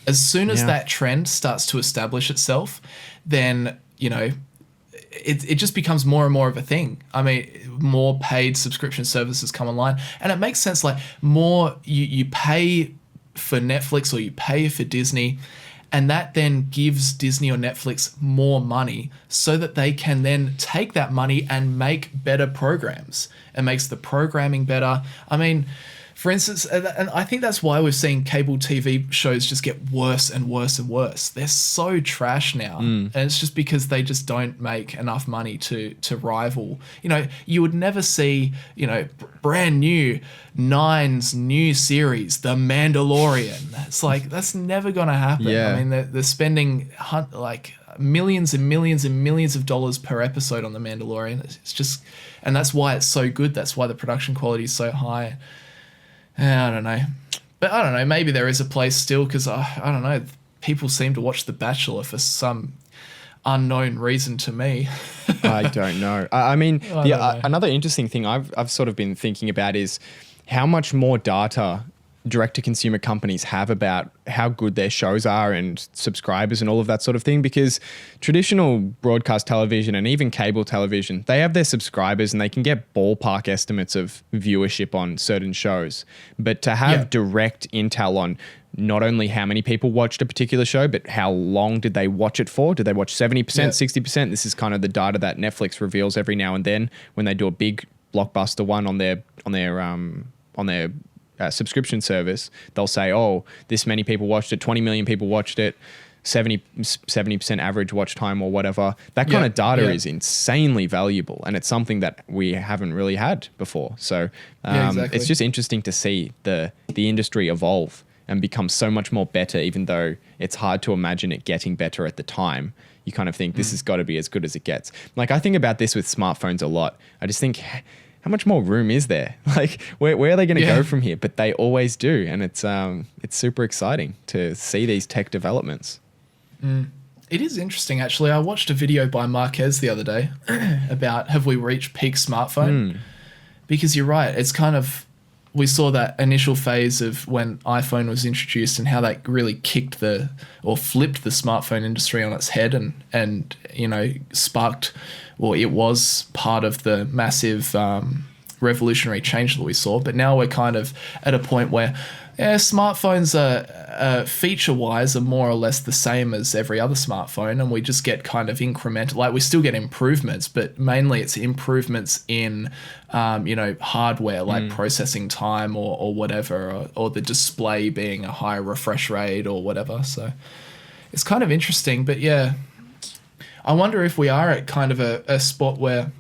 As soon as that trend starts to establish itself, then it just becomes more and more of a thing. I mean, more paid subscription services come online, and it makes sense. Like, more you pay for Netflix or you pay for Disney, and that then gives Disney or Netflix more money so that they can then take that money and make better programs. It makes the programming better. I mean, For instance, and I think that's why we're seeing cable TV shows just get worse and worse and worse. They're so trash now. And it's just because they just don't make enough money to rival. You know, you would never see, you know, brand new Nine's new series, The Mandalorian. It's like, that's never going to happen. Yeah. I mean, they're spending like millions and millions and millions of dollars per episode on The Mandalorian. It's just, and that's why it's so good. That's why the production quality is so high. I don't know. But I don't know, maybe there is a place still, because I don't know, people seem to watch The Bachelor for some unknown reason to me. I don't know. I mean, another interesting thing I've sort of been thinking about is how much more data direct-to-consumer companies have about how good their shows are and subscribers and all of that sort of thing, because traditional broadcast television and even cable television, they have their subscribers and they can get ballpark estimates of viewership on certain shows. But to have direct intel on not only how many people watched a particular show, but how long did they watch it for? Did they watch 70%, 60%? This is kind of the data that Netflix reveals every now and then when they do a big blockbuster one on their subscription service. They'll say, oh, this many people watched it, 20 million people watched it, 70% average watch time or whatever. That kind of data is insanely valuable, and it's something that we haven't really had before. So exactly. It's just interesting to see the industry evolve and become so much more better, even though it's hard to imagine it getting better at the time. You kind of think this has got to be as good as it gets. Like, I think about this with smartphones a lot. I just think, how much more room is there? Like, where are they going to go from here? But they always do. And it's super exciting to see these tech developments. It is interesting, actually. I watched a video by Marquez the other day about, have we reached peak smartphone? Because you're right. It's kind of, we saw that initial phase of when iPhone was introduced and how that really flipped the smartphone industry on its head and you know, sparked, well, it was part of the massive revolutionary change that we saw. But now we're kind of at a point where smartphones are feature-wise are more or less the same as every other smartphone, and we just get kind of incremental. Like, we still get improvements, but mainly it's improvements in you know, hardware, like processing time or whatever, or the display being a higher refresh rate or whatever. So it's kind of interesting. But yeah, I wonder if we are at kind of a spot where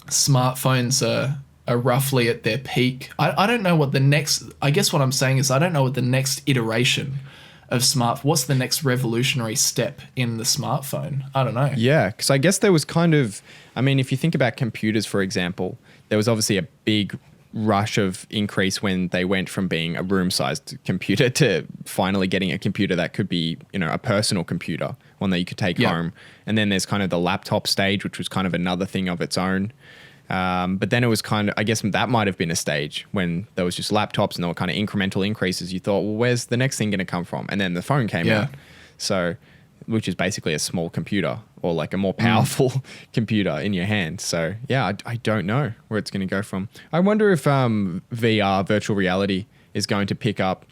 smartphones are roughly at their peak. I don't know what the next, I guess what I'm saying is I don't know what the next iteration of what's the next revolutionary step in the smartphone? I don't know. Yeah, because I guess there was kind of, I mean, if you think about computers, for example, there was obviously a big rush of increase when they went from being a room-sized computer to finally getting a computer that could be, you know, a personal computer, one that you could take home. And then there's kind of the laptop stage, which was kind of another thing of its own. But then it was kind of, I guess that might have been a stage when there was just laptops and there were kind of incremental increases. You thought, well, where's the next thing going to come from? And then the phone came out. So, which is basically a small computer or like a more powerful computer in your hand. So yeah, I don't know where it's going to go from. I wonder if VR, virtual reality, is going to pick up,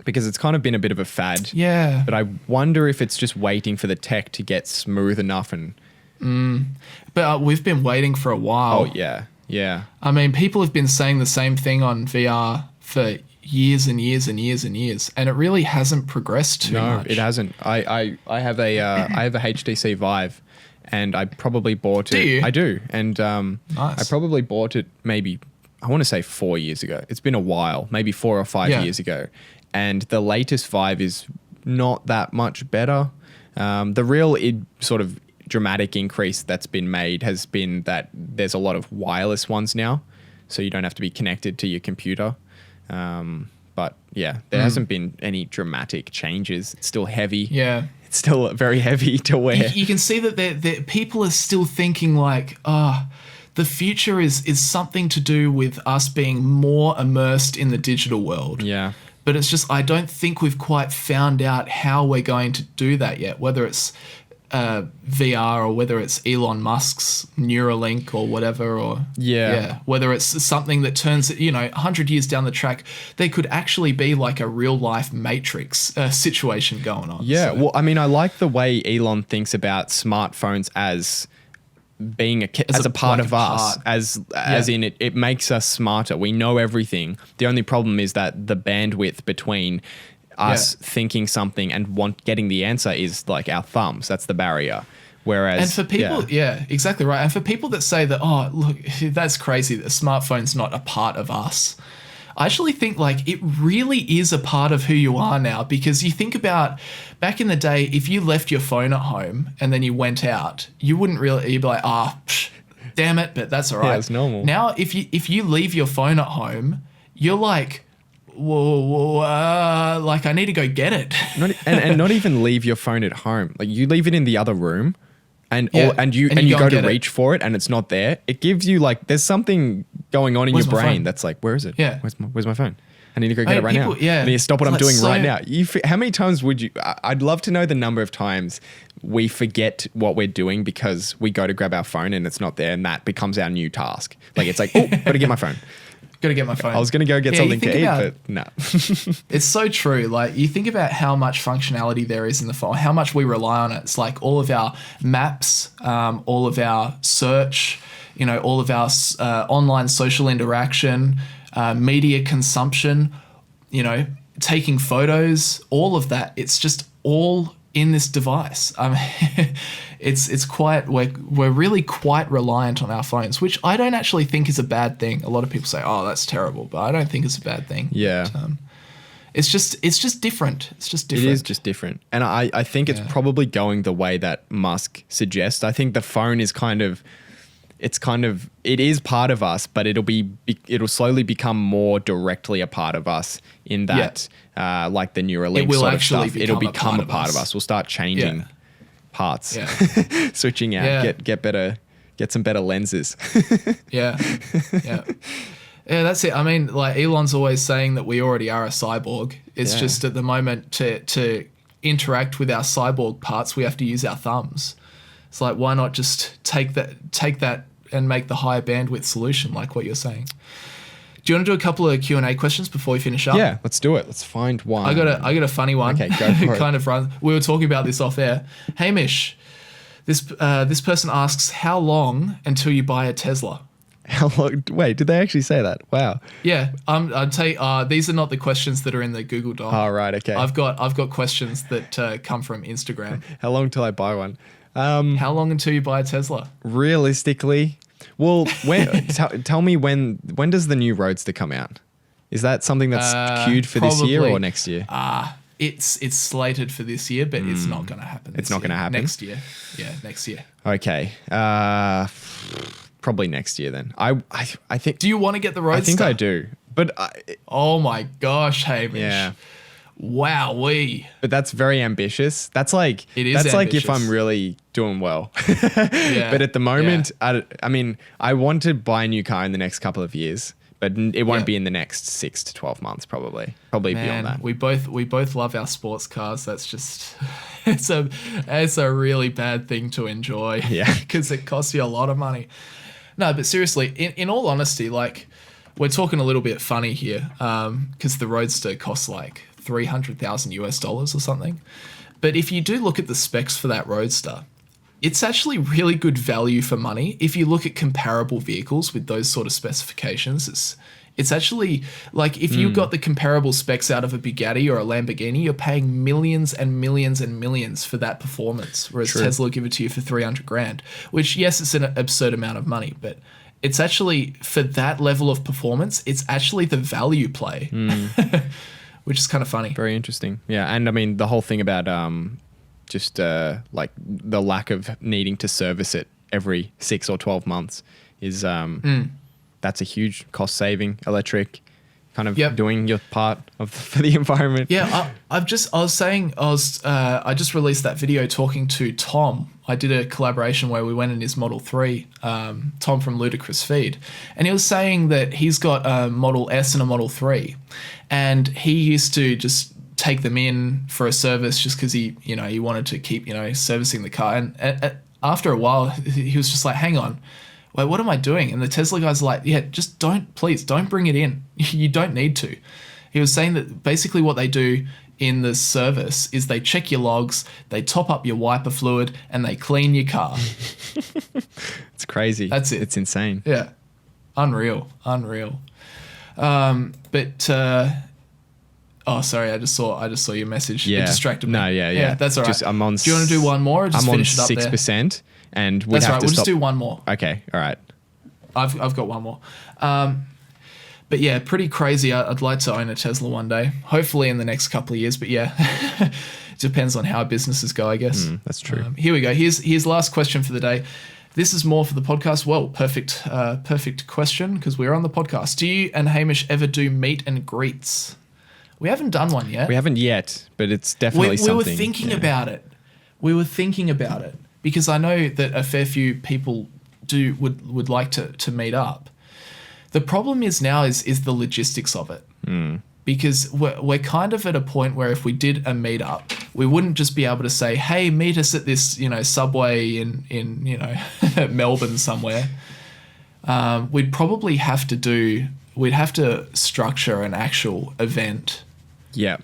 because it's kind of been a bit of a fad. Yeah. But I wonder if it's just waiting for the tech to get smooth enough and... But we've been waiting for a while. Oh, yeah. Yeah. I mean, people have been saying the same thing on VR for years and years and years and years, and it really hasn't progressed too much. No, it hasn't. I have a HTC Vive, and I probably bought it. Do you? I do. And nice. I probably bought it maybe, I want to say 4 years ago. It's been a while, maybe 4 or 5 years ago. And the latest Vive is not that much better. The real sort of dramatic increase that's been made has been that there's a lot of wireless ones now, so you don't have to be connected to your computer. But yeah, there hasn't been any dramatic changes. It's still heavy. Yeah. It's still very heavy to wear. You can see that people are still thinking like, the future is something to do with us being more immersed in the digital world. Yeah. But it's just, I don't think we've quite found out how we're going to do that yet, whether it's VR or whether it's Elon Musk's Neuralink or whatever, or whether it's something that turns, 100 years down the track, there could actually be like a real life Matrix situation going on. Yeah. So. Well, I mean, I like the way Elon thinks about smartphones as being as a part of us, as in it makes us smarter. We know everything. The only problem is that the bandwidth between us thinking something and getting the answer is like our thumbs. That's the barrier. Whereas, and for people, exactly right. And for people that say that, oh, look, that's crazy that a smartphone's not a part of us. I actually think like it really is a part of who you are now, because you think about back in the day, if you left your phone at home and then you went out, you'd be like, damn it, but that's all right. Yeah, it's normal. Now, if you leave your phone at home, you're like, whoa, like I need to go get it. and not even leave your phone at home. Like you leave it in the other room. And you go to reach for it and it's not there. It gives you like there's something going on in your brain that's like, where is it? Yeah. Where's my phone? I need to go get it right now. Yeah. I need to stop what I'm doing right now. How many times would you? I'd love to know the number of times we forget what we're doing because we go to grab our phone and it's not there, and that becomes our new task. Like it's like, oh, gotta get my phone. Got to get my phone. I was going to go get something to eat, but no. It's so true. Like you think about how much functionality there is in the phone, how much we rely on it. It's like all of our maps, all of our search, all of our online social interaction, media consumption, taking photos, all of that. It's just all in this device. It's quite, we're really quite reliant on our phones, which I don't actually think is a bad thing. A lot of people say, oh, that's terrible, but I don't think it's a bad thing. Yeah. But, it's just different. It is just different. And I think it's probably going the way that Musk suggests. I think the phone is it is part of us, but it'll slowly become more directly a part of us in that, like the Neuralink sort of stuff. It'll become a part of us. We'll start changing parts, switching out, get some better lenses. Yeah, that's it. I mean, like Elon's always saying that we already are a cyborg. It's just at the moment to interact with our cyborg parts, we have to use our thumbs. It's like, why not just take that and make the higher bandwidth solution like what you're saying? Do you want to do a couple of Q&A questions before we finish up? Yeah, let's do it. Let's find one. I got a funny one. Okay, go for it. Kind of run. We were talking about this off air. Hamish, this person asks, how long until you buy a Tesla? How long? Wait, did they actually say that? Wow. Yeah, I'd say these are not the questions that are in the Google Doc. Oh, right. Okay. I've got questions that come from Instagram. How long till I buy one? How long until you buy a Tesla? Realistically, well, tell me when does the new Roadster come out? Is that something that's queued for this year or next year? It's slated for this year, but it's not going to happen. It's not going to happen next year. Yeah, next year. Okay. Probably next year then. I think. Do you want to get the Roadster? I think I do, but oh my gosh, Hamish. Yeah. Wowee. But that's very ambitious. That's like like if I'm really doing well. But at the moment, I mean, I want to buy a new car in the next couple of years, but it won't be in the next 6 to 12 months, probably beyond that. We both love our sports cars. That's just it's a really bad thing to enjoy. Yeah, because it costs you a lot of money. No, but seriously, in all honesty, like we're talking a little bit funny here, because the Roadster costs like $300,000 or something. But if you do look at the specs for that Roadster, it's actually really good value for money. If you look at comparable vehicles with those sort of specifications, it's actually like if you got the comparable specs out of a Bugatti or a Lamborghini, you're paying millions and millions and millions for that performance. Whereas Tesla give it to you for $300,000, which yes, it's an absurd amount of money, but it's actually for that level of performance, it's actually the value play. Which is kind of funny. Very interesting. Yeah. And I mean, the whole thing about just like the lack of needing to service it every 6 or 12 months is that's a huge cost saving, electric, kind of doing your part for the environment. Yeah. I just released that video talking to Tom. I did a collaboration where we went in his Model 3, Tom from Ludicrous Feed. And he was saying that he's got a Model S and a Model 3. And he used to just take them in for a service just because he wanted to keep, servicing the car. And after a while, he was just like, hang on, wait, what am I doing? And the Tesla guy's like, yeah, please don't bring it in. You don't need to. He was saying that basically what they do in the service is they check your logs, they top up your wiper fluid, and they clean your car. It's crazy. That's it. It's insane. Yeah. Unreal. Oh, sorry. I just saw your message. Yeah. It distracted me. No, yeah. That's all right. I'm on. Do you want to do one more or just finish it up there? I'm on 6%, and we That's have right. to We'll stop. just do one more. Okay. All right. I've got one more. But yeah, pretty crazy. I'd like to own a Tesla one day. Hopefully in the next couple of years. But yeah, it depends on how businesses go, I guess. That's true. Here we go. Here's last question for the day. This is more for the podcast. Well, perfect question because we're on the podcast. Do you and Hamish ever do meet and greets? We haven't done one yet. We haven't yet, but it's definitely something. We were thinking about it. We were thinking about it because I know that a fair few people would like to meet up. The problem is now is the logistics of it. Because we're kind of at a point where if we did a meetup, we wouldn't just be able to say, hey, meet us at this, Subway in Melbourne somewhere. We'd probably have to structure an actual event. Yeah.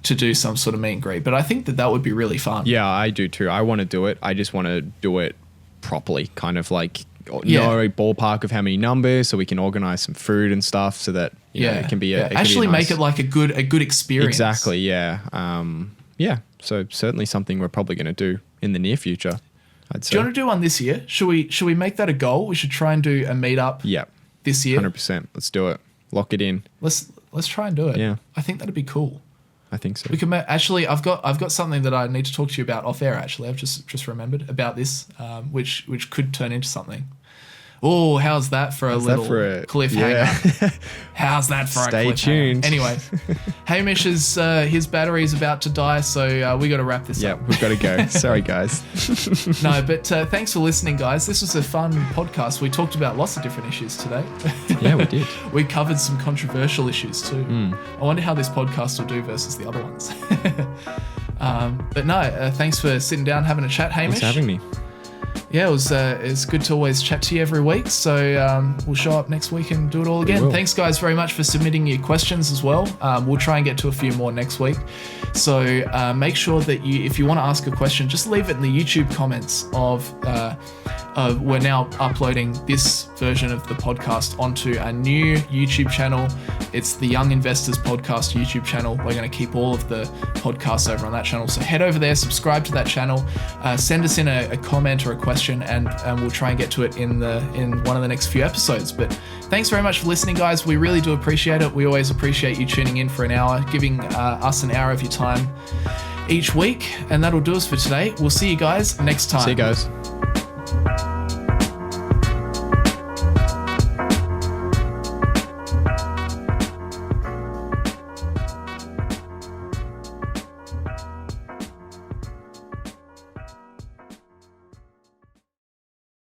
To do some sort of meet and greet. But I think that would be really fun. Yeah, I do too. I want to do it. I just want to do it properly, kind of like know a ballpark of how many numbers so we can organize some food and stuff so that it can be actually nice, make it like a good experience. Exactly. Yeah. So certainly something we're probably going to do in the near future, I'd say. Do you want to do one this year? Should we make that a goal? We should try and do a meetup this year. 100%. Let's do it. Lock it in. Let's try and do it. Yeah. I think that'd be cool. I think so. We can actually. I've got something that I need to talk to you about off air. Actually, I've just remembered about this, which could turn into something. Oh, how's that for a little cliffhanger? Yeah. How's that for a cliffhanger? Stay tuned. Anyway, Hamish's his battery's about to die, so we got to wrap this up. Yeah, we've got to go. Sorry, guys. No, but thanks for listening, guys. This was a fun podcast. We talked about lots of different issues today. Yeah, we did. We covered some controversial issues too. I wonder how this podcast will do versus the other ones. But no, thanks for sitting down, having a chat, Hamish. Thanks for having me. Yeah, it's good to always chat to you every week. So we'll show up next week and do it all again. Thanks, guys, very much for submitting your questions as well. We'll try and get to a few more next week. So make sure that if you want to ask a question, just leave it in the YouTube comments we're now uploading this version of the podcast onto a new YouTube channel. It's the Young Investors Podcast YouTube channel. We're going to keep all of the podcasts over on that channel. So head over there, subscribe to that channel, send us in a comment or a question, and we'll try and get to it in one of the next few episodes. But thanks very much for listening, guys. We really do appreciate it. We always appreciate you tuning in for an hour, giving us an hour of your time each week. And that'll do us for today. We'll see you guys next time. See you guys.